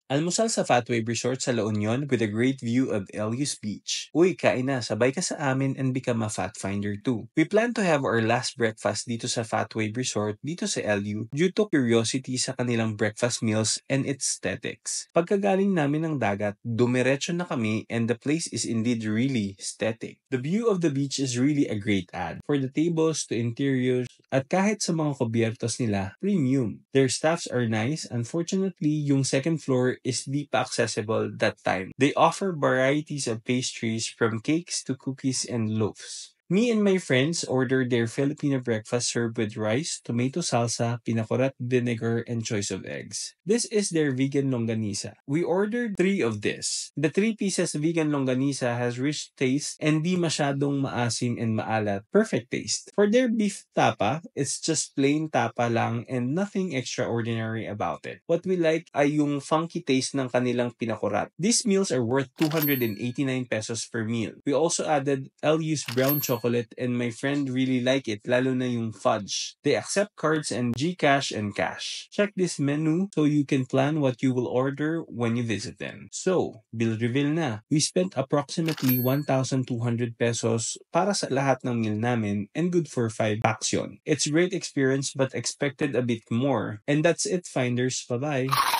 Almusal sa Fatwave Resort sa La Union with a great view of Elius Beach. Uy, kain na, sabay ka sa amin and become a Fat Finder too. We plan to have our last breakfast dito sa Fatwave Resort dito sa LU due to curiosity sa kanilang breakfast meals and its aesthetics. Pagkagaling namin ng dagat, dumiretso na kami and the place is indeed really aesthetic. The view of the beach is really a great add. For the tables to interiors, at kahit sa mga kubiertos nila, premium. Their staffs are nice. Unfortunately, yung second floor is di pa accessible that time. They offer varieties of pastries from cakes to cookies and loaves. Me and my friends ordered their Filipino breakfast served with rice, tomato salsa, pinakurat vinegar, and choice of eggs. This is their vegan longanisa. We ordered 3 of this. The 3 pieces vegan longanisa has rich taste and di masyadong maasim and maalat. Perfect taste. For their beef tapa, it's just plain tapa lang and nothing extraordinary about it. What we like ay yung funky taste ng kanilang pinakurat. These meals are worth 289 pesos per meal. We also added LU's brown chocolate and my friend really like it, lalo na yung fudge. They accept cards and GCash and cash. Check this menu so you can plan what you will order when you visit them. So, bill reveal na. We spent approximately 1,200 pesos para sa lahat ng meal namin and good for 5 packs yun. It's a great experience but expected a bit more. And that's it, finders. Bye-bye!